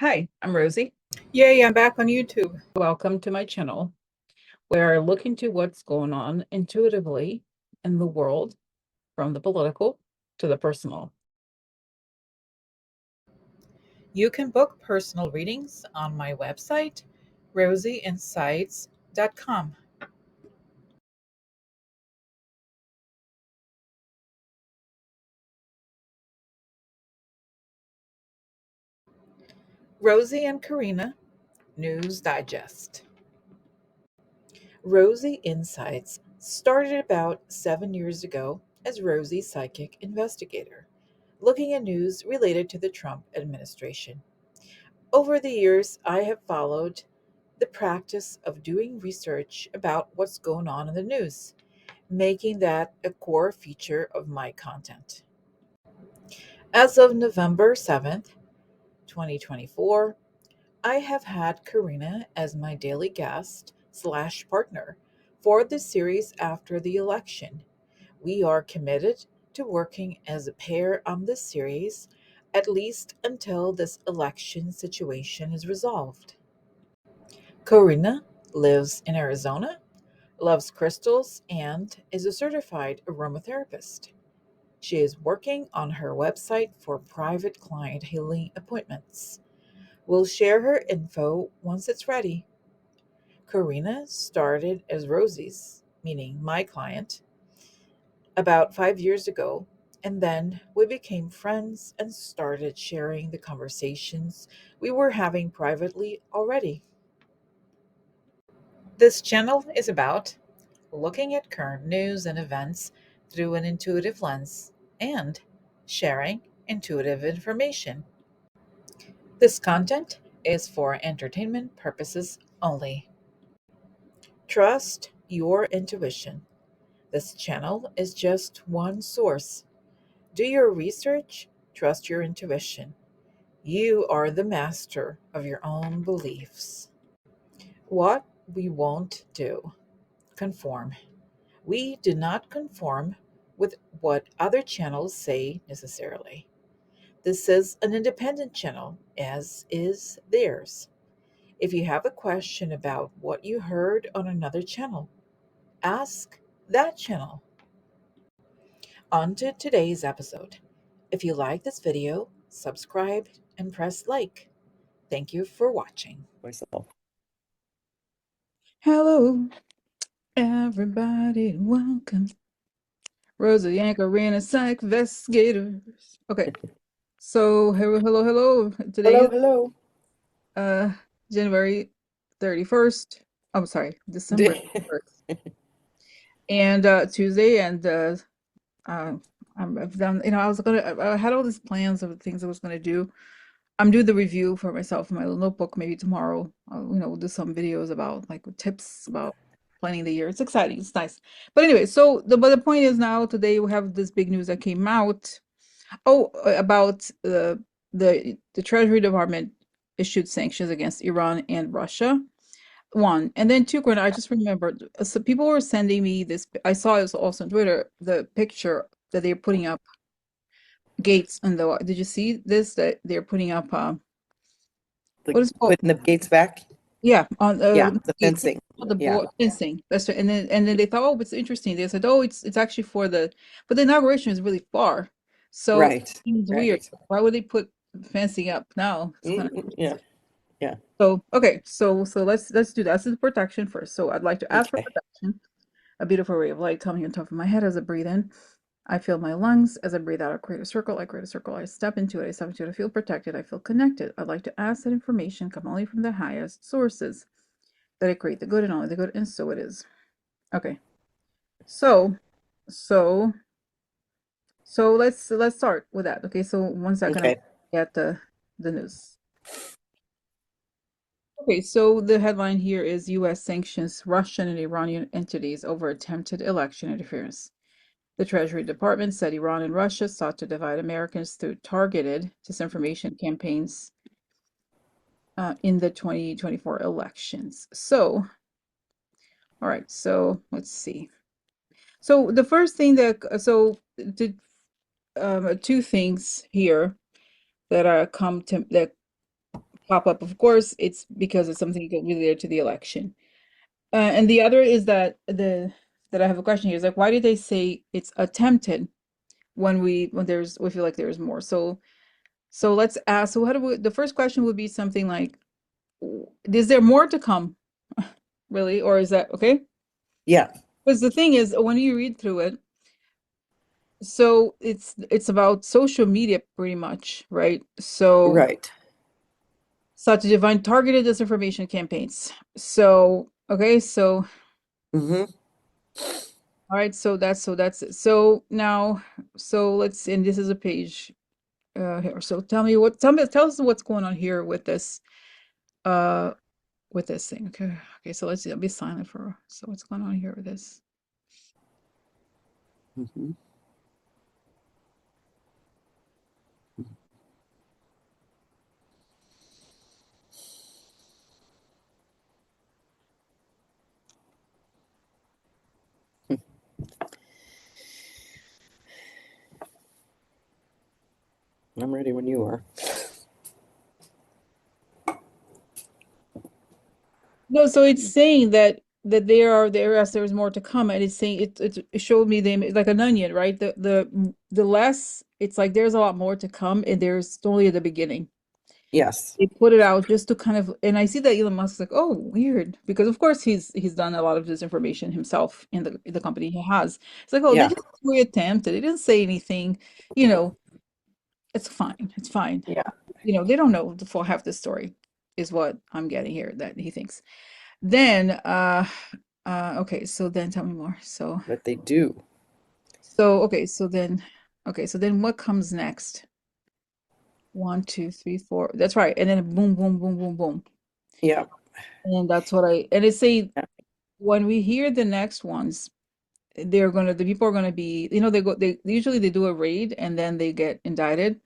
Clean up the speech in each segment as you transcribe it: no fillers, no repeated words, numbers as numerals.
Hi, I'm Rosie. Yay, I'm back on YouTube. Welcome to my channel. We're looking to what's going on intuitively in the world, from the political to the personal. You can book personal readings on my website, rosieinsights.com. Rosie and Karina News Digest. Rosie Insights started about 7 years ago as Rosie Psychic Investigator, looking at news related to the Trump administration. Over the years, I have followed the practice of doing research about what's going on in the news, making that a core feature of my content. As of November 7th, 2024, I have had Karina as my daily guest slash partner for the series after the election. We are committed to working as a pair on this series at least until this election situation is resolved. Karina lives in Arizona, loves crystals, and is a certified aromatherapist. She is working on her website for private client healing appointments. We'll share her info once it's ready. Karina started as Rosie's, meaning my client, about 5 years ago, and then we became friends and started sharing the conversations we were having privately already. This channel is about looking at current news and events through an intuitive lens and sharing intuitive information. This content is for entertainment purposes only. Trust your intuition. This channel is just one source. Do your research, trust your intuition. You are the master of your own beliefs. What we won't do: conform. We do not conform with what other channels say necessarily. This is an independent channel, as is theirs. If you have a question about what you heard on another channel, ask that channel. On to today's episode. If you like this video, subscribe and press like. Thank you for watching. Hello, everybody. Welcome. Rosie and Karina, Psych Investigators. Okay, so hello. Today Hello. is January 31st. I'm sorry, December 31st. And Tuesday, and I've done, I had all these plans of the things I was gonna do. I'm doing the review for myself in my little notebook. Maybe tomorrow, we'll do some videos about like tips about planning the year. It's exciting. It's nice. But anyway, so the point is now today we have this big news that came out. Oh, about the Treasury Department issued sanctions against Iran and Russia. One, and then two, Gwen, I just remembered. So people were sending me this. I saw it also on Twitter, the picture that they're putting up gates on the. Did you see this? That they're putting up what is it called? Putting the gates back? Yeah, on Yeah, the the gate, fencing. the Yeah. board fencing. That's right. And then they thought, oh, it's interesting. They said, oh, it's actually for but the inauguration is really far, so it Right. seems weird. Right. Why would they put fencing up now? It's kind of Yeah. Yeah. so okay. So let's do that. This is protection first. So I'd like to ask for Okay. protection. A beautiful ray of light coming on top of my head as I breathe in. I feel my lungs as I breathe out. I create a circle. I create a circle. I step into it. I step into it. I feel protected. I feel connected. I'd like to ask that information come only from the highest sources, that I create the good and only the good, and so it is. Okay. So, so, so let's start with that. Okay. So 1 second, I'm Okay. at the news. Okay. So the headline here is U.S. sanctions Russian and Iranian entities over attempted election interference. The Treasury Department said Iran and Russia sought to divide Americans through targeted disinformation campaigns in the 2024 elections. So, all right, so let's see. So the first thing two things here that pop up. Of course, it's because it's something related to the election. And the other is that I have a question here is like, why did they say it's attempted when we feel like there's more? So let's ask. So how do we? The first question would be something like, is there more to come, really, or is that okay? Yeah, Because the thing is, when you read through it, so it's about social media pretty much, right? So right. to define targeted disinformation campaigns. So okay, so Hmm. all right, so that's it. So now, so let's and this is a page here. So tell us what's going on here uh with this thing. Okay. Okay, so let's see. I'll be silent for so what's going on here with this? Hmm. I'm ready when you are. No, so it's saying that there's more to come, and it's saying it showed me them like an onion, right? The less it's like there's a lot more to come, and there's only at the beginning. Yes. They put it out just to kind of, and I see that Elon Musk's like, oh, weird, because of course he's done a lot of disinformation himself in the company he has. It's like, oh, they Yeah. just reattempted. They didn't say anything, you know. It's fine. It's fine. Yeah. They don't know the full half the story, is what I'm getting here that he thinks. Then, okay, so then tell me more. But they do. Okay, so then what comes next? One, two, three, four. That's right. And then boom, boom, boom, boom, boom. Yeah. And that's what and it say when we hear the next ones, the people are gonna be, they usually they do a raid and then they get indicted.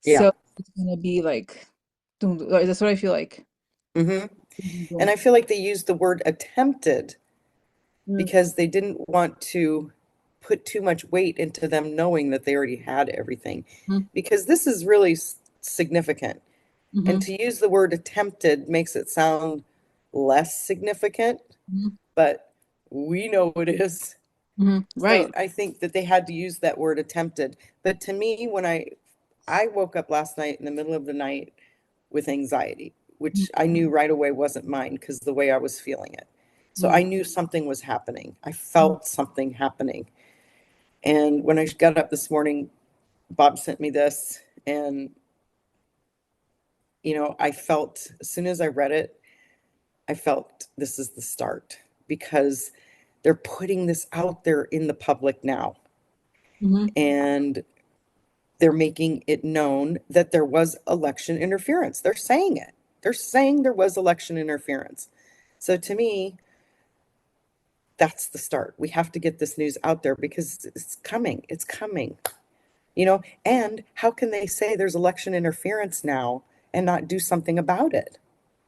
Yeah. So it's gonna be like, like, that's what I feel like. Hmm. Boom, boom, And boom. I feel like they used the word attempted Mm, because they didn't want to put too much weight into them knowing that they already had everything. mm, Because this is really significant. And mhm, to use the word attempted makes it sound less significant, mhm, but we know it is. So right. I think that they had to use that word attempted. But to me, when I woke up last night in the middle of the night with anxiety, Mm, which I knew right away wasn't mine because the way I was feeling it. So mm, I knew something was happening. I mm, felt something happening. And when I got up this morning, Bob sent me this, and I felt as soon as I read it, I felt this is the start because they're putting this out there in the public now. mhm, And they're making it known that there was election interference. They're saying it. They're saying there was election interference. So to me, that's the start. We have to get this news out there because it's coming. It's coming. And how can they say there's election interference now and not do something about it?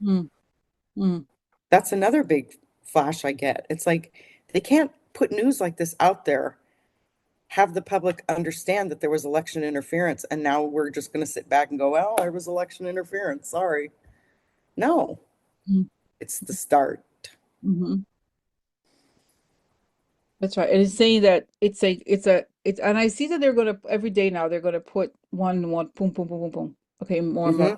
mm, mm, That's another big flash I get. It's like they can't put news like this out there, have the public understand that there was election interference, and now we're just going to sit back and go, well, there was election interference. Sorry. No, mm, it's the start. mhm. That's right. And it's saying that it's and I see that they're gonna every day now they're gonna put one boom boom boom boom boom. Okay, more and more.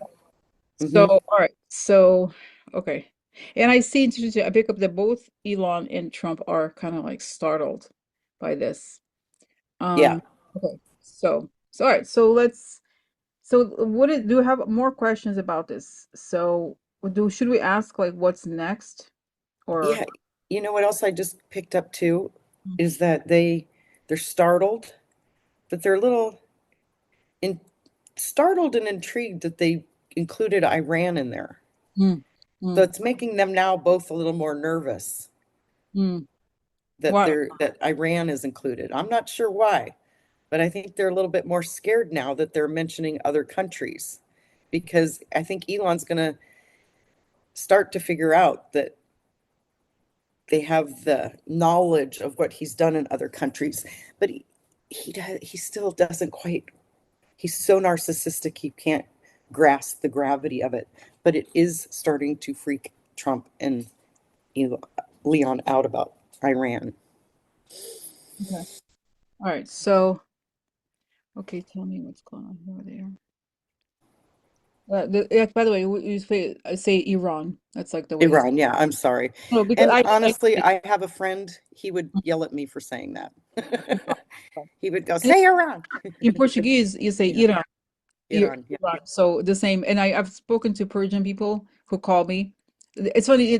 Mm-hmm. So Mm-hmm. all right, so okay. And I see I pick up that both Elon and Trump are kind of like startled by this. Yeah. Um, okay. So all right, so do you have more questions about this? So do should we ask like what's next or Yeah. You know what else I just picked up too mm, is that they're startled, but they're a little in, startled and intrigued that they included Iran in there. mm, So mm, it's making them now both a little more nervous mm. that Why? that Iran is included. I'm not sure why, but I think they're a little bit more scared now that they're mentioning other countries because I think Elon's going to start to figure out that they have the knowledge of what he's done in other countries, but he still doesn't quite. He's so narcissistic he can't grasp the gravity of it. But it is starting to freak Trump and Leon out about Iran. Okay. All right. So, okay, tell me what's going on over there. Yeah, by the way, you say Iran. That's like the way it's. Iran, yeah, I'm sorry. No, because And I honestly, I have a friend, he would yell at me for saying that. He would go, and say Iran. in Portuguese you say Yeah, Iran. Iran, yeah. Iran. So the same. And I've spoken to Persian people who call me. It's funny.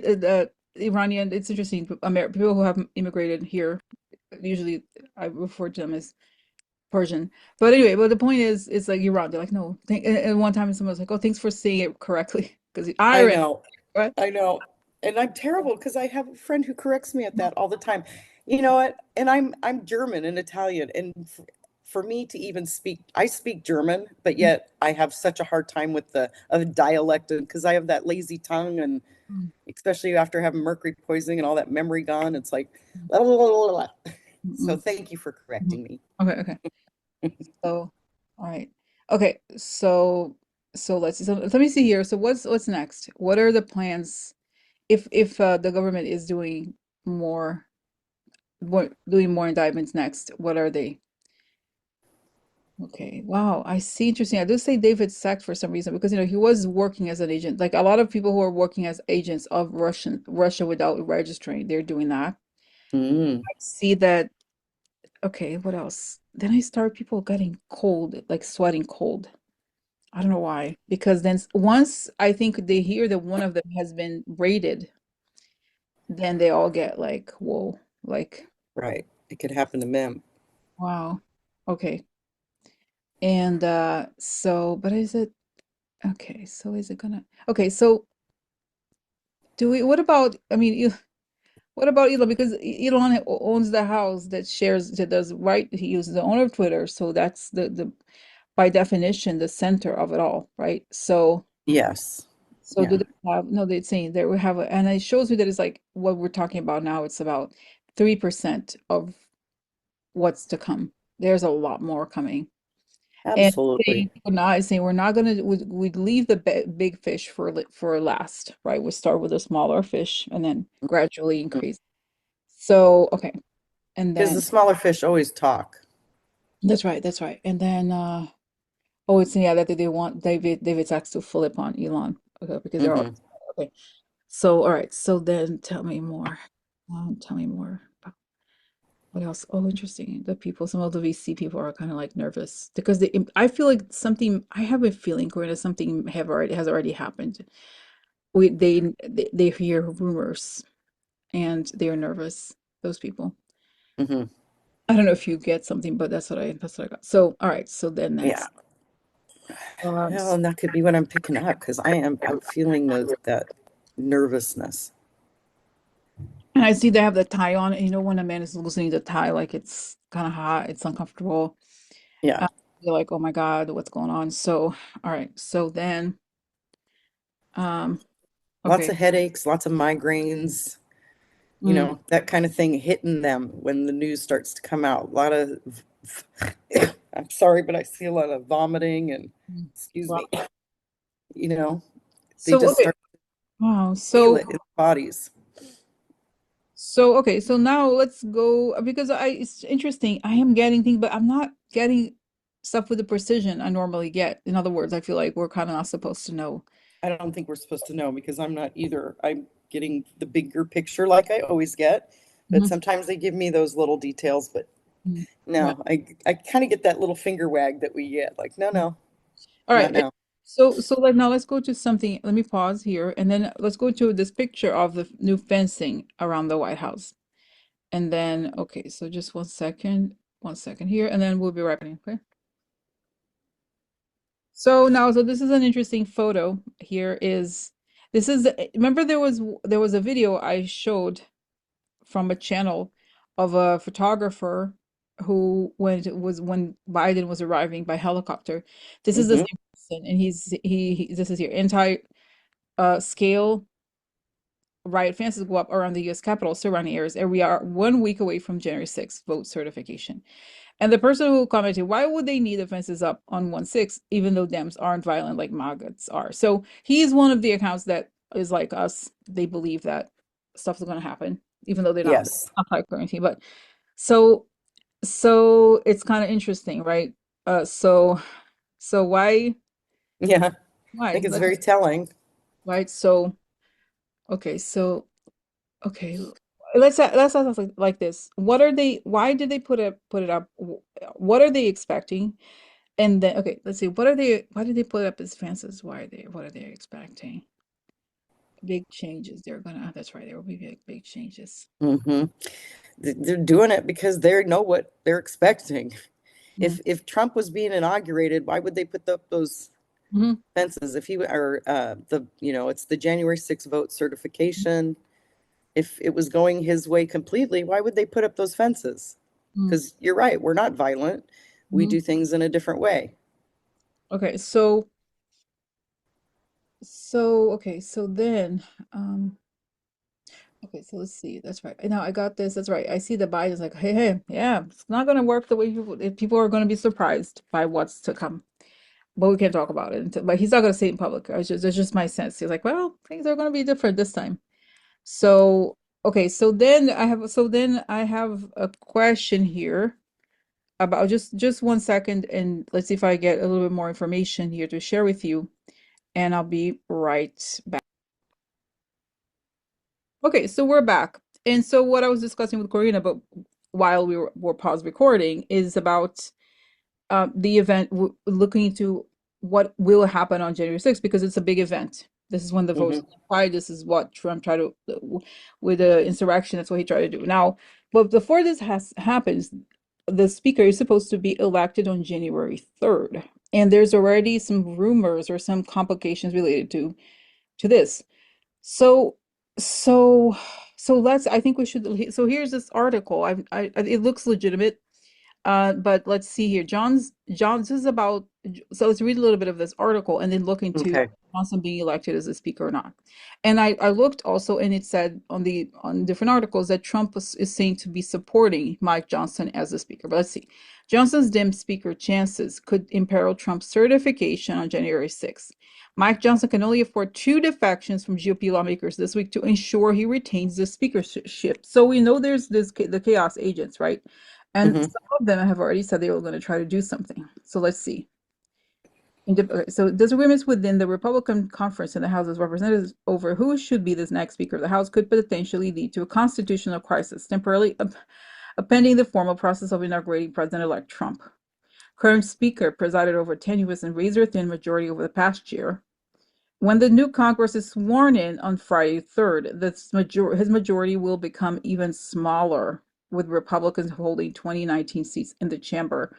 Iranian. It's interesting. People who have immigrated here usually I refer to them as Persian. But anyway, but the point is, it's like Iran. They're like, no. And one time someone was like, oh, thanks for saying it correctly because I Iran. know. Right? I know. And I'm terrible because I have a friend who corrects me at that all the time. You know what? And I'm German and Italian. And for me to even speak, I speak German, but yet I have such a hard time with the of dialect because I have that lazy tongue and especially after having mercury poisoning and all that memory gone, it's like blah, blah, blah, blah, blah. So Mm-mm. thank you for Mhm. correcting me. Okay, okay. So, all right. Okay, so let's see. So let me see here. So what's next? What are the plans if the government is doing more indictments next? What are they? Okay. Wow. I see. Interesting. I do say David sacked for some reason because he was working as an agent. Like a lot of people who are working as agents of Russia without registering, they're doing that. Mm, I see that. Okay, what else? Then I start people getting cold, like sweating cold. I don't know why. Because then once I think they hear that one of them has been raided, then they all get like, whoa, like, right. It could happen to them. wow. Okay. And but is it okay, so is it gonna okay, so do we what about I mean what about Elon? Because Elon owns the house that does right. He uses the owner of Twitter, so that's the by definition the center of it all, right? Yes. So do Yeah. they have no, they're saying there we have and it shows you that it's like what we're talking about now, it's about 3% of what's to come. There's a lot more coming. And Absolutely. saying we're not gonna we'd leave the big fish for last, right? We start with the smaller fish and then gradually increase. So okay, and Because the then smaller fish always talk. that's right, that's right. And then oh, it's yeah that they want David Sachs to flip on Elon, okay, because they're all Hmm. okay. So all right, so then tell me more. Tell me more. What else? Oh, interesting. Some of the VC people are kind of like nervous because I feel like I have a feeling, Corinna, something has already happened. They hear rumors and they're nervous. Those people. Hmm. I don't know if you get something, but that's what I got. So, all right. So then Yeah. next, um, Well, and that could be what I'm picking up because I'm feeling that nervousness. and I see they have the tie on. And when a man is loosening the tie, like it's kind of hot, it's uncomfortable. Yeah. Uh, you're like, oh my God, what's going on? So, all right. So then, um, Lots okay. of headaches, lots of migraines, Mm, that kind of thing hitting them when the news starts to come out. A lot of, I'm sorry, but I see a lot of vomiting and, mm. excuse Wow. me, you know, they So, just okay. start Wow. to feel it in their bodies. Okay. So now let's go because it's interesting. I am getting things, but I'm not getting stuff with the precision I normally get. In other words, I feel like we're kind of not supposed to know. I don't think we're supposed to know because I'm not either. I'm getting the bigger picture like I always get, but Mhm, sometimes they give me those little details. But mhm. Right. no, I kind of get that little finger wag that we get. Like, no, Mhm. no, All not right. now. Now let's go to something. Let me pause here, and then let's go to this picture of the new fencing around the White House. And then, okay, so just one second here, and then we'll be right back. Okay. So this is an interesting photo. Remember there was a video I showed from a channel of a photographer who when Biden was arriving by helicopter. This is the Hmm. same person, and this is here anti scale riot fences go up around the U.S. Capitol surrounding areas, and we are 1 week away from January 6th vote certification. And the person who commented, why would they need the fences up on 1/6, even though Dems aren't violent like MAGAs are? So he's one of the accounts that is like us. They believe that stuff is going to happen, even though they're Yes. not like or anything. But so so it's kind of interesting, right? So Yeah. I why? think it's very telling. Right? So okay, so okay, let's ask like this. What are they, why did they put it up? What are they expecting? And then okay, let's see. Why did they put up as fences? What are they expecting? Big changes. They're gonna that's right, there will be big changes. Hmm. They're doing it because they know what they're expecting. Mm-hmm. If Trump was being inaugurated, why would they put up those Mm-hmm. fences? If he or it's the January 6th vote certification. If it was going his way completely, why would they put up those fences? Because you're right, we're not violent. We Mm-hmm. do things in a different way. Okay, so okay, so then um okay, so let's see. That's right. Now I got this. That's right. I see the Biden's like, hey, yeah, it's not gonna work the way people are gonna be surprised by what's to come. But we can't talk about it until, but he's not gonna say it in public. It's just my sense. He's like, well, things are gonna be different this time. So okay, so then I have a question here about just 1 second, and let's see if I get a little bit more information here to share with you, and I'll be right back. Okay, so we're back. And so what I was discussing with Corina, but while were paused recording, is about the event, looking into what will happen on January 6th, because it's a big event. This is when the votes Hmm. are applied. This is what Trump tried to, with the insurrection, that's what he tried to do. Now, but before this happens, the speaker is supposed to be elected on January 3rd. And there's already some rumors or some complications related to this. So, so, I think we should, so here's this article. It looks legitimate. But let's see here. John's is about, so let's read a little bit of this article and then look into Okay. Johnson being elected as a speaker or not. And I looked also, and it said on different articles that Trump is saying to be supporting Mike Johnson as a speaker. But let's see. Johnson's dim speaker chances could imperil Trump's certification on January 6th. Mike Johnson can only afford two defections from GOP lawmakers this week to ensure he retains the speakership. So we know there's the chaos agents, right? And Hmm. some of them have already said they were going to try to do something. So let's see. Okay, so disagreements within the Republican conference in the House of Representatives over who should be this next Speaker of the House could potentially lead to a constitutional crisis, temporarily appending the formal process of inaugurating President-elect Trump. Current Speaker presided over tenuous and razor-thin majority over the past year. When the new Congress is sworn in on Friday 3rd, his majority will become even smaller, with Republicans holding 2019 seats in the chamber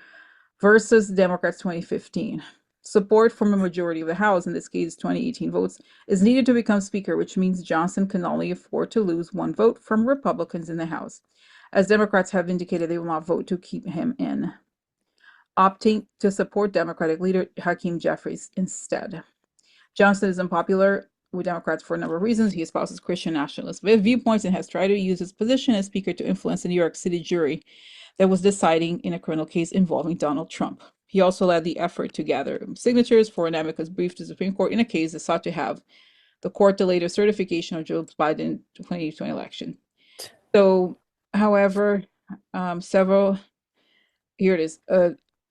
versus Democrats 2015. Support from a majority of the House, in this case 2018 votes, is needed to become Speaker, which means Johnson can only afford to lose one vote from Republicans in the House, as Democrats have indicated they will not vote to keep him in, opting to support Democratic leader Hakeem Jeffries instead. Johnson is unpopular with Democrats for a number of reasons. He espouses Christian nationalist viewpoints and has tried to use his position as Speaker to influence the New York City jury that was deciding in a criminal case involving Donald Trump. He also led the effort to gather signatures for an amicus brief to the Supreme Court in a case that sought to have the court delay the certification of Joe Biden's 2020 election. So, however, several here it is.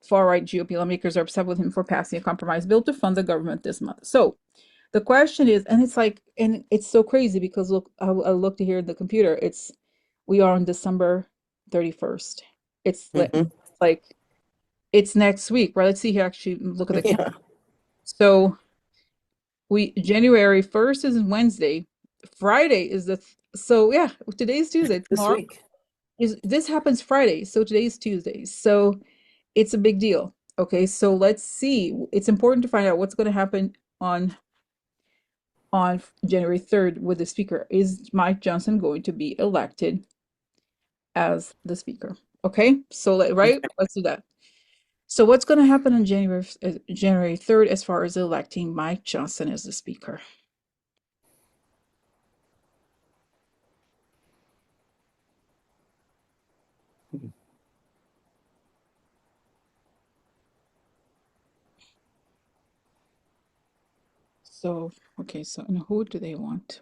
Far-right GOP lawmakers are upset with him for passing a compromise bill to fund the government this month. So the question is, and it's like, and it's so crazy because look, I looked here in the computer. We are on December 31st. It's Hmm. like, it's next week, right? Let's see here, actually look at the calendar. Yeah. So January 1st is Wednesday. Friday is so yeah, today's Tuesday. This Tomorrow week. this happens Friday. So today's Tuesday. So it's a big deal. Okay, so let's see. It's important to find out what's going to happen on January 3rd with the speaker. Is Mike Johnson going to be elected as the speaker? Okay, so right, Okay. let's do that. So what's going to happen on January 3rd as far as electing Mike Johnson as the speaker? So, okay, so and who do they want?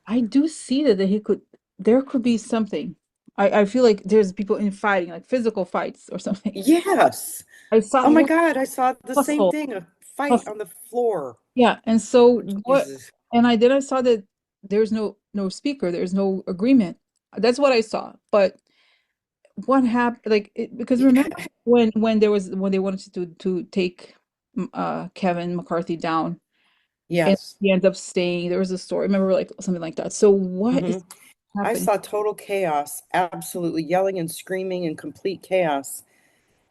I do see that he could, there could be something. I feel like there's people in fighting, like physical fights or something. Yes. I saw Oh my one God, I saw the same hustle, thing, a fight hustle. on the floor. Yeah, and so Oh, what, Jesus. and I saw that there's no speaker, there's no agreement. That's what I saw. But what happened, like because remember Yeah. when there was when they wanted to take Kevin McCarthy down and Yes. he ends up staying. There was a story, remember, like something like that. So what Hmm. is I happening? saw total chaos, absolutely yelling and screaming and complete chaos.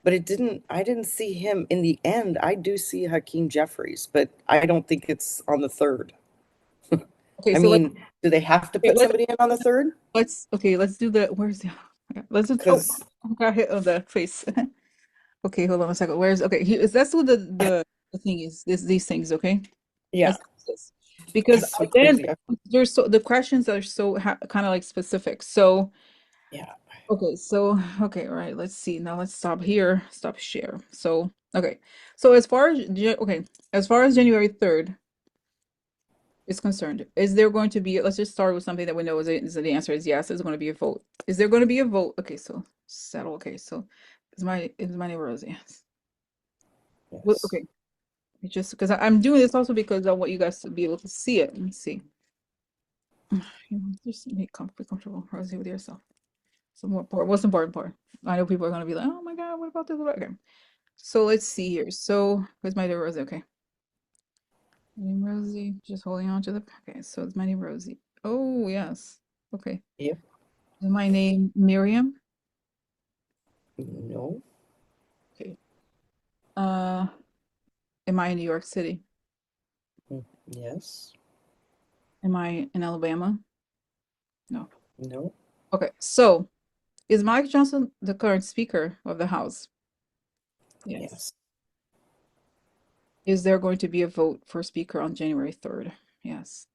But I didn't see him in the end. I do see Hakeem Jeffries, but I don't think it's on the third. Okay, I so mean, do they have to put let's somebody in on the third? okay, let's do the where's the let's just oh Because, I got hit on the face. Okay, hold on a second. Where's okay? That's what the thing is. These things. Okay, yeah, let's do this because that's so then crazy. there's so the questions are so kind of like specific. So Yeah. okay, so okay, all right. Let's see. Now let's stop here. Stop share. So okay, so okay, as far as January 3rd is concerned, is there going to be? Let's just start with something that we know is the answer is yes. There's going to be a vote. Is there going to be a vote? Okay, so settle. Okay, so is my name Rosie? Yes. Well, Yes. okay. It's just because I'm doing this also because I want you guys to be able to see it. Let me see. Just make be comfortable. Rosie with yourself. So more part. What's the important part? I know people are gonna be like, "Oh my God, what about this?" Okay. So let's see here. So where's my name Rosie? Okay. My name Rosie. Just holding on to the. Okay. So it's my name Rosie. Oh yes. Okay. Yep. Is my name Miriam? No. Okay. Uh, am I in New York City? Mm, yes. Am I in Alabama? No. No. Okay. So is Mike Johnson the current Speaker of the House? Yes. Yes. Is there going to be a vote for Speaker on January 3rd? Yes.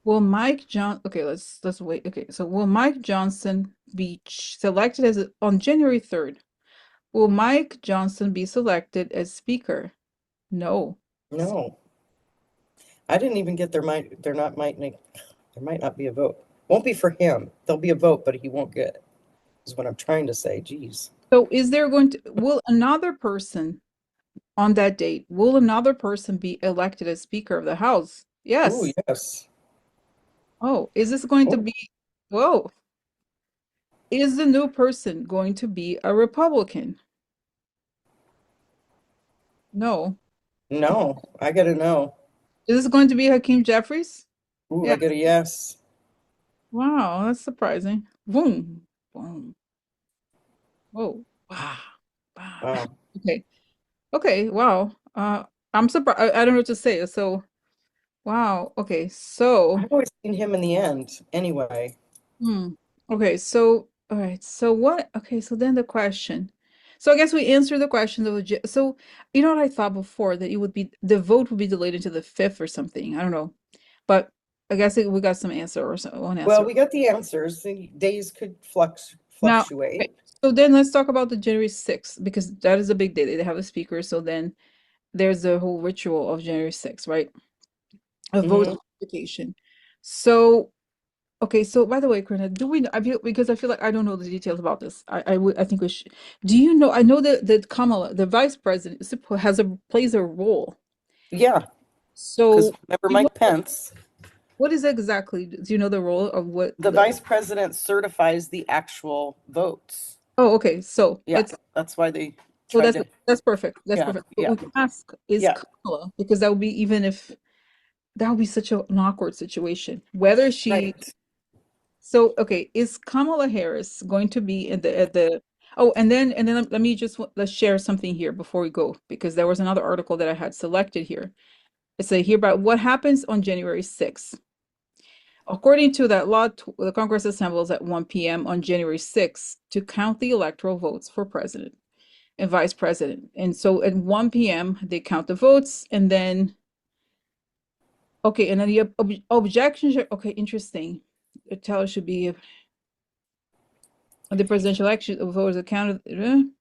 Will Mike John okay, let's wait. Okay, so will Mike Johnson be selected as on January 3rd? Will Mike Johnson be selected as Speaker? No. No. I didn't even get there not might there might not be a vote. Won't be for him. There'll be a vote, but he won't get it, is what I'm trying to say. Geez. So is there going to will another person on that date, will another person be elected as Speaker of the House? Oh, Yes. yes. Oh, is this going to Oh, be, whoa, is the new person going to be a Republican? No. no. I gotta know. Is this going to be Hakeem Jeffries? Ooh, Yeah. I got a yes. Wow, that's surprising. Boom. Boom. Whoa. Wow. Wow. Wow. Okay. Okay. Wow. I'm surprised. I don't know what to say. So, wow. Okay. So, I've always seen him in the end. Anyway. hmm. Okay. So, all right. So what? Okay. So then the question. So I guess we answered the question of legit. So, you know what I thought before that it would be the vote would be delayed into the 5th or something. I don't know. But I guess we got some answer or one Well, answer. we got the answers. The days could Now, fluctuate. okay, so then let's talk about the January 6th because that is a big day. They have a speaker, so then there's the whole ritual of January 6th, right? A vote Hmm. application. So, okay, so by the way, Karina, do we, I feel, because I feel like I don't know the details about this. I think we should. Do you know? I know that Kamala, the vice president, plays a role. Yeah, because So, remember do you know Mike Pence, what is exactly? Do you know the role of what the the? vice president certifies the actual votes. Oh, okay. So Yeah, let's. that's why they So tried to. that's perfect. That's Yeah, perfect. But yeah, we can ask, is yeah. Kamala, because that would be even if that would be such an awkward situation. Whether she Right. so okay, is Kamala Harris going to be in the at the oh and then let me just let's share something here before we go because there was another article that I had selected here. It's a here about what happens on January 6th. According to that law, the Congress assembles at 1 p.m. on January 6th to count the electoral votes for president and vice president. And so at 1 p.m., they count the votes and then Okay, and then the objection should, okay, interesting. The teller should be the presidential election voters accounted, and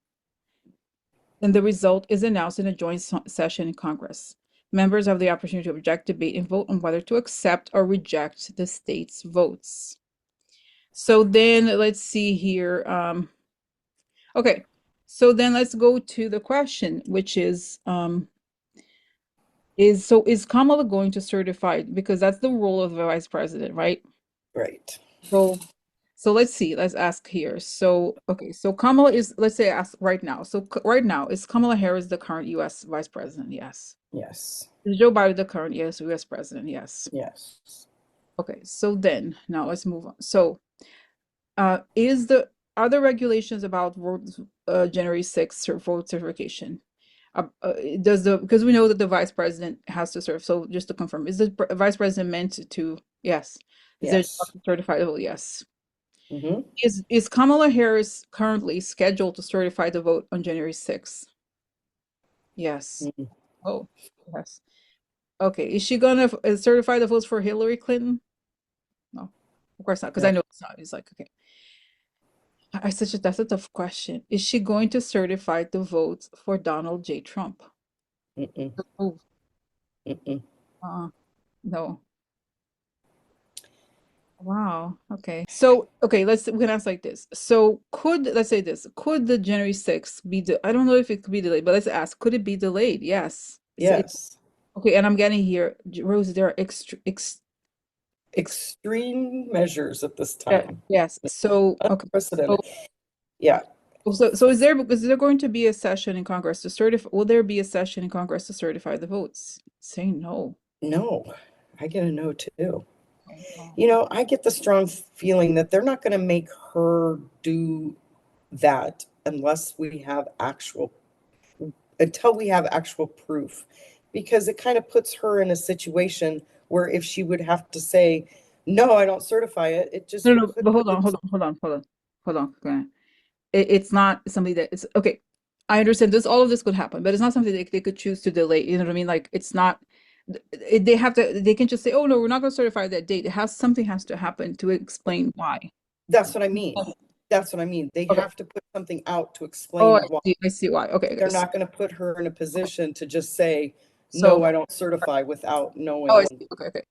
the result is announced in a joint session in Congress. Members have the opportunity to object, debate, and vote on whether to accept or reject the state's votes. So then let's see here. Okay, so then let's go to the question, which is Kamala going to certify, because that's the role of the vice president, right? Right. So so let's see, let's ask here. So okay, so Kamala is, let's say ask right now. So right now, is Kamala Harris the current US vice president? Yes. Yes. Is Joe Biden the current US president? Yes. Yes. Okay, so then now let's move on. So is the are there regulations about vote January 6th vote certification? Does the because we know that the vice president has to serve. So just to confirm, is the vice president meant to? Yes. Is there Yes. certified? Oh, yes. Mm-hmm. Is Kamala Harris currently scheduled to certify the vote on January 6th? Yes. Mm-hmm. Oh, yes. Okay. Is she gonna certify the votes for Hillary Clinton? No, of course not, because I No. know it's not. It's like, okay. That's a tough question. Is she going to certify the votes for Donald J. Trump? Mm-mm. Oh, Mm-mm. uh, no. Wow. Okay. So, okay, we can ask like this. So, let's say this, could the January 6th be I don't know if it could be delayed, but let's ask, could it be delayed? Yes. Yes. Okay, and I'm getting here, Rose, there are Extreme measures at this time. yes. So, okay. So, Unprecedented. Yeah. so is there going to be a session in Congress to certify, will there be a session in Congress to certify the votes? Say no. No. I get a no too. Okay. Well, I get the strong feeling that they're not going to make her do that until we have actual proof, because it kind of puts her in a situation where if she would have to say, no, I don't certify it, it no, just no, but hold on, puts, hold on. Okay. It's not something that it's okay. I understand this, all of this could happen, but it's not something they could choose to delay. You know what I mean? Like it's not, they have to, they can just say, oh no, we're not going to certify that date. Something has to happen to explain why. that's what I mean. That's what I mean. They Okay. have to put something out to Oh, explain why. I see why. Okay. Okay. They're not going to put her in a position to just say, no, So, I don't certify without oh, I knowing. see. Okay. Okay.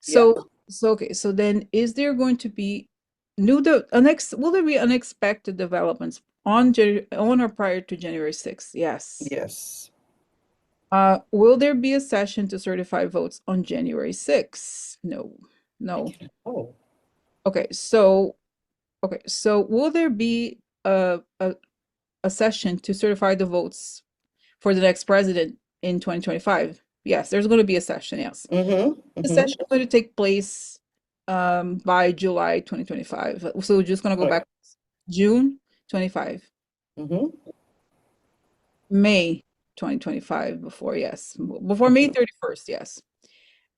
Yeah. Okay. So then is there going to be will there be unexpected developments on or prior to January 6th? Yes. Yes. Will there be a session to certify votes on January 6th? No. I No. can't. Oh. Okay, so will there be a session to certify the votes for the next president in 2025? Yes, there's going to be a session, yes. Mm-hmm. The Mm-hmm. session is going to take place by July 2025. So we're just going to go Oh yeah. back June 25, Mm-hmm. May 2025 before, yes. Before May Mm-hmm. 31st, yes.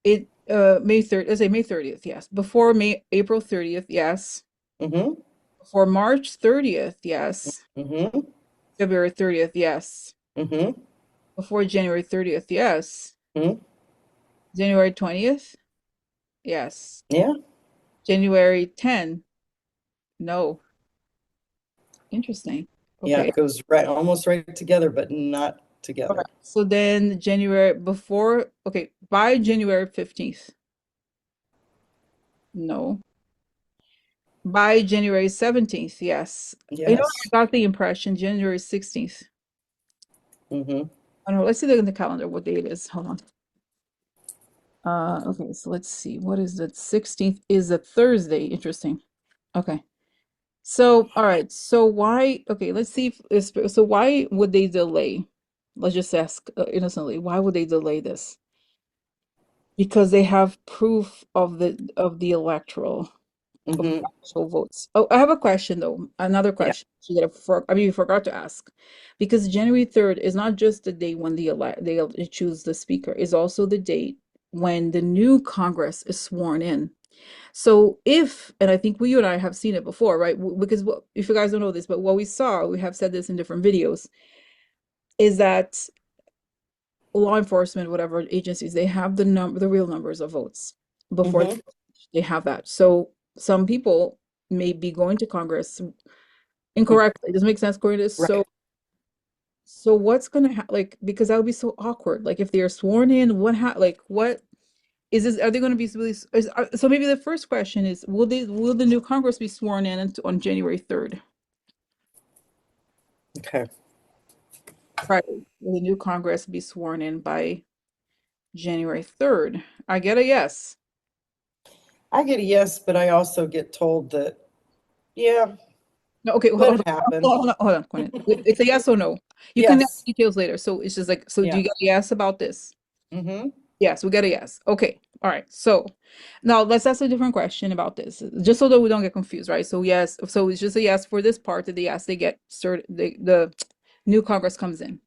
May 3rd, let's say May 30th, yes. Before April 30th, yes. Mm-hmm. Before March 30th, yes. Mm-hmm. February 30th, yes. Mm-hmm. Before January 30th, yes. Mm-hmm. January 20th, yes. Yeah. January 10, no. Interesting. Yeah. Okay. It goes right, almost right together, but not Okay. together. So then by January 15th, no. By January 17th, yes. I Yes. got the impression January 16th. Mm-hmm. I don't know. Let's see the calendar what day it is. Hold on. Okay, so let's see. What is the 16th is a Thursday. Interesting. Okay. So, all right. So let's see so why would they delay? Let's just ask innocently, why would they delay this? Because they have proof of the electoral of Mm-hmm. actual votes. Oh, I have a question though. Another Yeah. question that we forgot to ask. Because January 3rd is not just the day when they choose the speaker, it's also the date when the new Congress is sworn in. So and I think you and I have seen it before, right? Because if you guys don't know this, but what we have said this in different videos, is that law enforcement, whatever agencies, they have the real numbers of votes before Hmm. they have that. So some people may be going to Congress incorrectly. It doesn't make sense going to this. So Right. so what's gonna like because that would be so awkward. Like if they are sworn in, like what is this? Are they going to be really? So maybe the first question is, will the new Congress be sworn in on January 3rd? Okay. Right. Will the new Congress be sworn in by January 3rd? I get a yes. I get a yes, but I also get told that, yeah, No, okay, let it happen. hold on, Quinn. It's a yes or no. You can have Yes. details later. So it's just like, so do Yeah. you get a yes about this? Hmm. Yes, we get a yes. Okay. All right. So now let's ask a different question about this, just so that we don't get confused, right? So yes, so it's just a yes for this part of the yes, they get cert the new Congress comes in.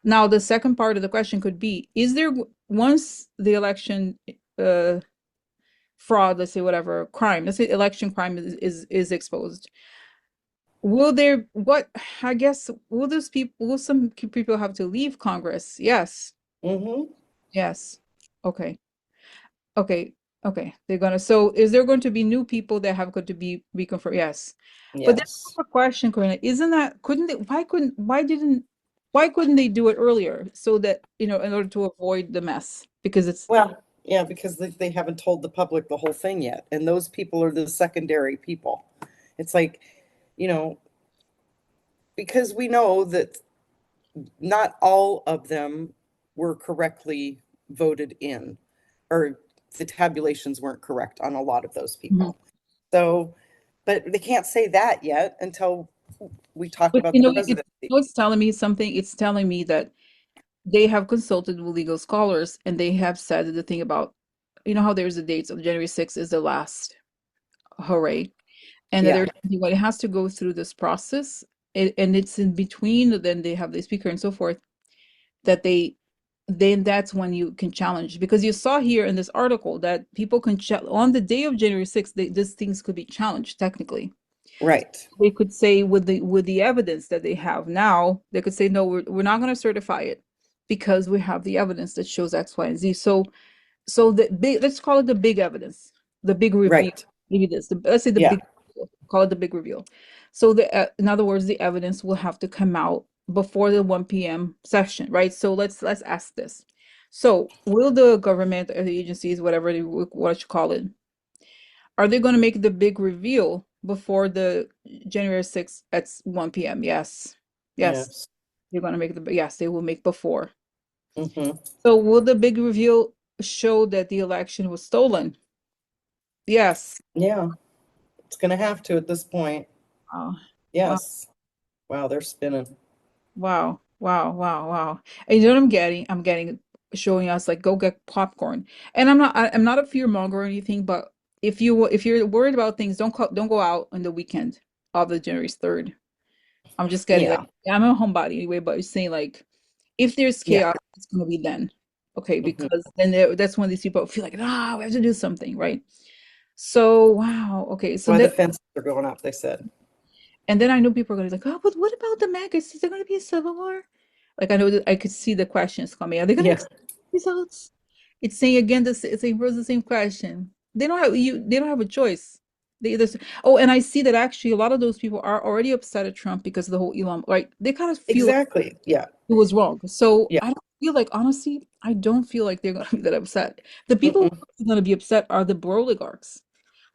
Now the second part of the question could be, is there once the election fraud, let's say whatever crime, let's say election crime is exposed, will there what I guess will some people have to leave Congress? Yes. Hmm. Yes. Okay. Okay. Okay. They're gonna so is there going to be new people that have got to be reconfirmed? Yes. But then Yes. I have a question, Corinna. Isn't that couldn't they why couldn't they do it earlier so that in order to avoid the mess? Because it's Well, yeah, because they haven't told the public the whole thing yet. And those people are the secondary people. It's like, you know, because we know that not all of them were correctly voted in, or the tabulations weren't correct on a lot of those Mhm. people. So, but they can't say that yet until we talk But about the presidency. it's telling me something. It's telling me that they have consulted with legal scholars and they have said the thing about, how there's the dates of January 6th is the last hooray. And that Yeah, there's what it has to go through this process. And it's in between, then they have the speaker and so forth, that then that's when you can challenge. Because you saw here in this article that people can on the day of January 6th, these things could be challenged technically. right, They could say with the evidence that they have now, they could say, no, we're not going to certify it because we have the evidence that shows X, Y, and Z. So the big, let's call it the big evidence, the big reveal. right. Maybe let's say the Yeah, big, call it the big reveal. So in other words, the evidence will have to come out before the 1 p.m. session, right? So let's ask this. So will the government or the agencies, whatever what you call it, are they going to make the big reveal before the January 6th at 1 p.m.? Yes. Yes. yes. They're going to make yes, they will make before. Hmm. So will the big reveal show that the election was stolen? Yes. Yeah, it's going to have to at this point. Wow. Wow. Yes. Wow, they're spinning. Wow. Wow. Wow. Wow. And you know what I'm getting? I'm getting showing us like go get popcorn. And I'm not a fear monger or anything, but if you're worried about things, don't go out on the weekend of the January 3rd. I'm just getting like Yeah, I'm a homebody anyway, but it's saying like if there's yeah. chaos, it's gonna be then. Okay, Hmm. because then that's when these people feel like, ah, we have to do something, right? So wow, okay. That's So why the that fences are going up, they said. and then I know people are gonna be like, oh, but what about the maggots? Is there gonna be a civil war? Like I know that I could see the questions coming. Are they gonna Yeah, accept results? It's saying again it's saying the same question. They don't have a choice. They either oh, and I see that actually a lot of those people are already upset at Trump because of the whole Elon, like they kind of feel exactly. Yeah. it was wrong. So Yeah. I don't feel like, honestly, I don't feel like they're going to be that upset. The people Mm-mm. who are going to be upset are the oligarchs,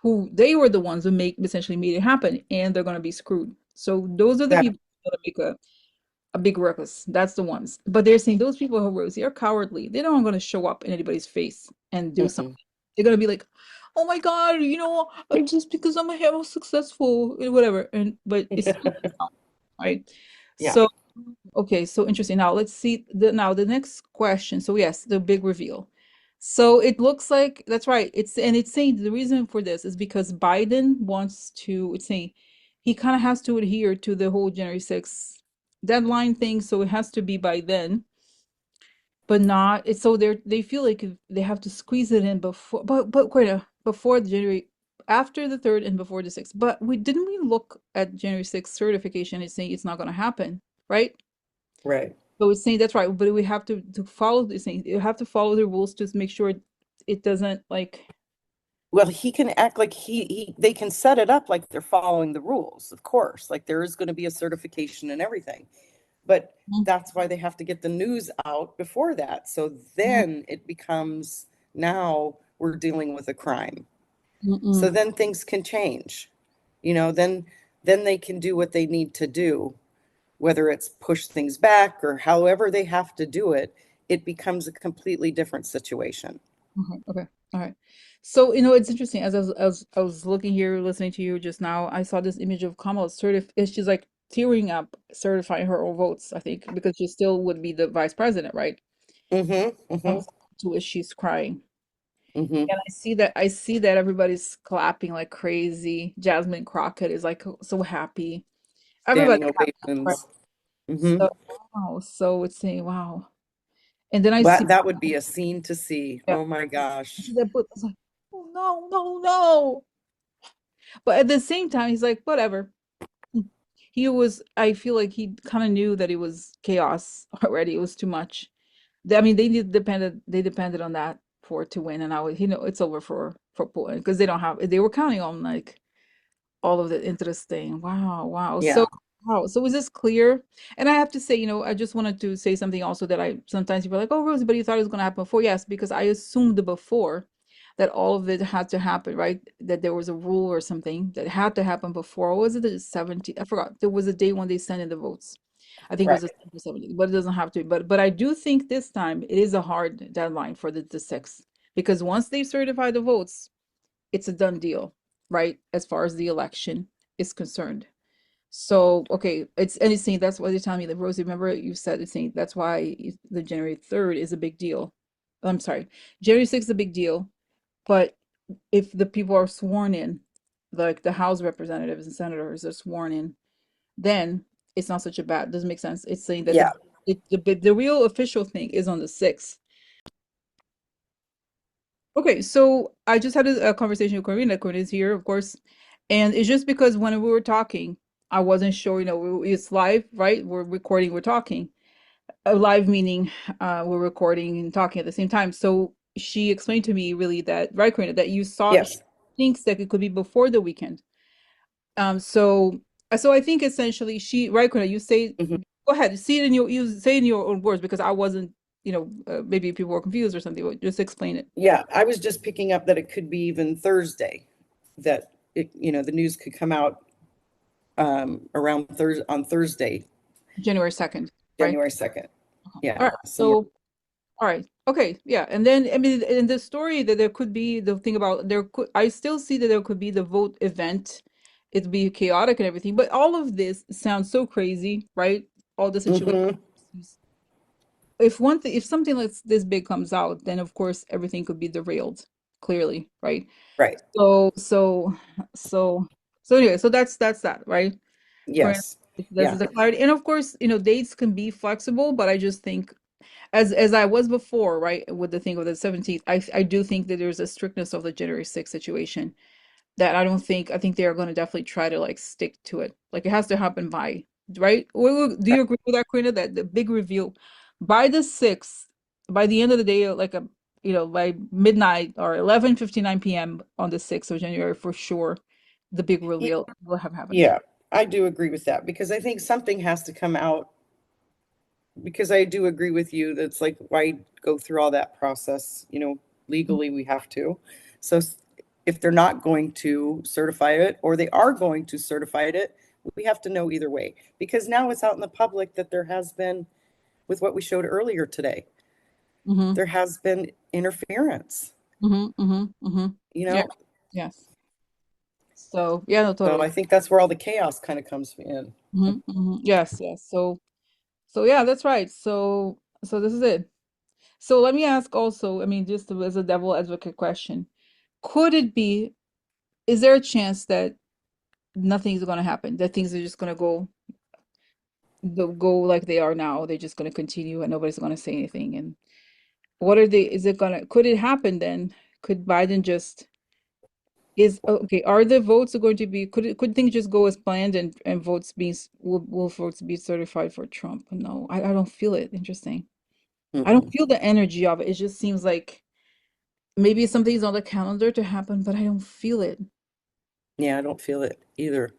who they were the ones who essentially made it happen, and they're going to be screwed. So those are the Exactly. people that make a big ruckus. That's the ones. But they're saying those people who are Rosie are cowardly. They're not going to show up in anybody's face and do something. Mm-mm. They're going to be like, oh my God, just because I'm a successful, whatever. And but it's right. Yeah. So okay, so interesting. Now let's see the next question. So yes, the big reveal. So it looks like that's right. It's saying the reason for this is because Biden wants to, it's saying he kind of has to adhere to the whole January 6th deadline thing, so it has to be by then, but not it's so they feel like they have to squeeze it in before but quite before the January after the 3rd and before the 6th. But we look at January 6th certification, it's saying it's not gonna happen, right? Right. So it's saying that's right, but we have to follow these things. You have to follow the rules to make sure it doesn't like. Well, he can act like they can set it up like they're following the rules, of course. Like there is going to be a certification and everything. But Mm, that's why they have to get the news out before that. So mm, then it becomes now we're dealing with a crime. mm, So mm, then things can change. Then they can do what they need to do, whether it's push things back or however they have to do it, it becomes a completely different situation. okay, okay, all right. So it's interesting. As I was looking here, listening to you just now, I saw this image of Kamala she's like tearing up, certifying her own votes. I think because she still would be the vice president, right? Mm-hmm. Mm-hmm. To it, she's crying. Mm-hmm. And I see that everybody's clapping like crazy. Jasmine Crockett is like so happy. Everybody's Standing happy, right? ovations. Mm-hmm. So wow, so it's saying wow. And then I see But that would be a scene to see. yeah, Oh my I see gosh. that book. I was like, oh no, no, no. But at the same time, he's like, whatever. I feel like he kind of knew that it was chaos already. It was too much. I mean, they depended on that for it to win, and now it's over for Poland because they were counting on like all of the interesting. Wow, wow. So Yeah. wow. So is this clear? And I have to say, I just wanted to say something also that I sometimes people are like, oh, Rosie, but you thought it was going to happen before. Yes, because I assumed before that all of it had to happen, right? That there was a rule or something that had to happen before. Or was it the 17th? I forgot. There was a day when they sent in the votes. I think it was Right. the 17th, but it doesn't have to. But I do think this time it is a hard deadline for the 6th because once they certify the votes, it's a done deal, right? As far as the election is concerned. So, okay, it's saying that's why they're telling me that Rosie, remember you said it's saying that's why the January 3rd is a big deal. I'm sorry, January 6th is a big deal, but if the people are sworn in, like the House representatives and senators are sworn in, then it's not such a bad, doesn't make sense. It's saying that Yeah. the real official thing is on the 6th. Okay, so I just had a conversation with Corina. Corina's here, of course, and it's just because when we were talking, I wasn't sure. It's live, right? We're recording, we're talking. Live meaning we're recording and talking at the same time. So she explained to me really that, right, Corina, that she Yes. thinks that it could be before the weekend. So I think essentially right, Corina, you say, Hmm. go ahead, you say in your own words because I wasn't, maybe people were confused or something. But just explain it. Yeah. I was just picking up that it could be even Thursday, that the news could come out around Thursday on Thursday, January 2nd, right? January 2nd. All Yeah. right. Somewhere. So, all right. Okay. Yeah. And then, I mean, in the story that there could be the thing about I still see that there could be the vote event. It'd be chaotic and everything, but all of this sounds so crazy, right? All the situations. Hmm. If something like this big comes out, then of course everything could be derailed, clearly, right? Right. So, so, so anyway, so that's that, right? Corinne, Yes. this Yeah. is the clarity. And of course, dates can be flexible, but I just think as I was before, right, with the thing of the 17th, I do think that there's a strictness of the January 6th situation that I think they are going to definitely try to like stick to it. Like it has to happen by, right? Do you agree with that, Karina, that the big reveal by the 6th, by the end of the day, like by midnight or 11:59 p.m. on the 6th of January for sure, the big Y- reveal will have happened. Yeah. I do agree with that because I think something has to come out, because I do agree with you. That's like, why go through all that process? Legally we have to. So if they're not going to certify it or they are going to certify it, we have to know either way, because now it's out in the public that there has been, with what we showed earlier today, Mm-hmm. there has been interference, Mm-hmm. Mm-hmm. Mm-hmm. you Yeah. know? Yes. So yeah, no, So totally. I think that's where all the chaos kind of comes in. Mm-hmm. Mm-hmm. Yes, yes. So yeah, that's right. So this is it. So let me ask also, I mean, just as a devil advocate question, could it be, is there a chance that nothing's going to happen, that things are just going to go like they are now? They're just going to continue and nobody's going to say anything. And is it going to, could it happen then? Could Biden just Is okay, are the votes going to be, could things just go as planned and votes be will votes be certified for Trump? No, I don't feel it. Interesting. I don't Mm-mm. feel the energy of it. It just seems like maybe something's on the calendar to happen, but I don't feel it. Yeah, I don't feel it either.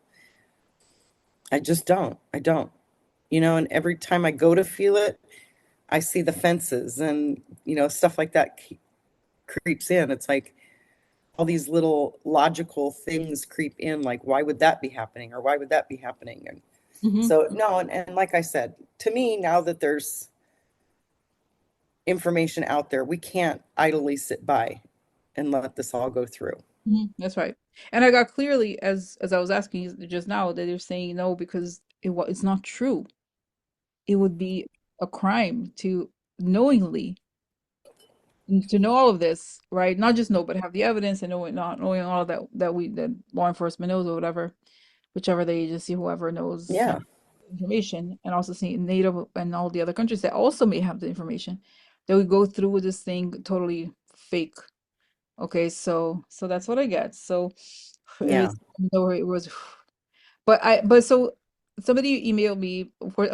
I just don't. I don't. You know, and every time I go to feel it, I see the fences and, stuff like that creeps in. It's like all these little logical things creep in, like, why would that be happening? Or why would that be happening? And Hmm. so, no, and like I said, to me, now that there's information out there, we can't idly sit by and let this all go through. Hmm. That's right. And I got clearly as I was asking you just now that they're saying no because it's not true. It would be a crime to knowingly to know all of this, right? Not just know, but have the evidence and know it, not knowing all that law enforcement knows or whatever, whichever the agency, whoever knows has Yeah, information, and also seeing NATO and all the other countries that also may have the information, that we go through with this thing totally fake. Okay, so that's what I get. So it yeah. is, though it was, but so somebody emailed me for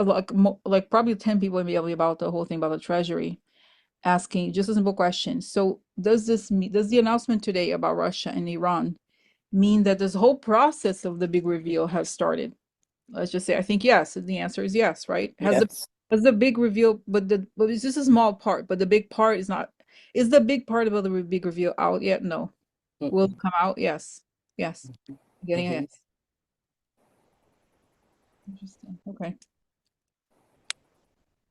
like probably 10 people emailed me about the whole thing about the Treasury asking just a simple question. So does this mean, does the announcement today about Russia and Iran mean that this whole process of the big reveal has started? Let's just say I think yes. The answer is yes, right? Yes. Has the big reveal, but it's just a small part, but the big part is not, is the big part about the big reveal out yet? No. Will it Mm-mm. come out? Yes. Yes. Getting a Hmm. yes. Interesting. Okay.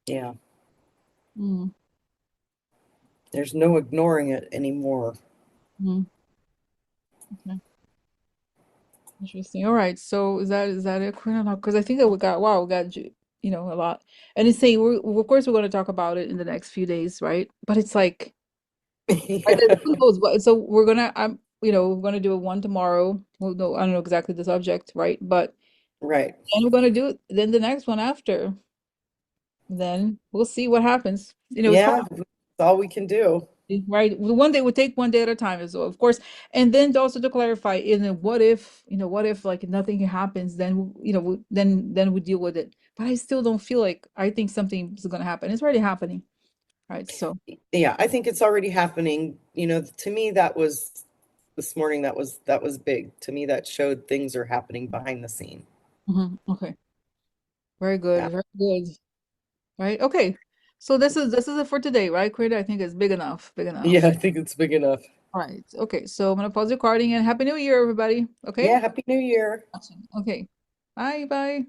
Yeah. Mm, There's no ignoring it anymore. mm, okay. Interesting. All right. So is that it, Quinn? Because I think that we got, wow, we got a lot. And it's saying of course we're going to talk about it in the next few days, right? But it's like, right, Yeah. who knows what? So we're gonna we're gonna do a one tomorrow. Well, no, I don't know exactly the subject, right? But Right. then we're gonna do it. Then the next one after. Then we'll see what happens. It's Yeah, that's all we can do. right? One day we take one day at a time as well, of course. And then also to clarify, what if, what if like nothing happens, then then we deal with it. But I still don't feel like, I think something's gonna happen. It's already happening, right? So, Yeah, I think it's already happening. To me, that was this morning, that was big. To me, that showed things are happening behind the scene. okay, very good, Yeah. very good, right? Okay, so this is it for today, right, Quita? I think it's big enough, big Yeah, enough. I think it's big enough. All right, okay, so I'm gonna pause the recording and Happy New Year, everybody. Okay, Yeah, Happy New Year. okay, bye, bye.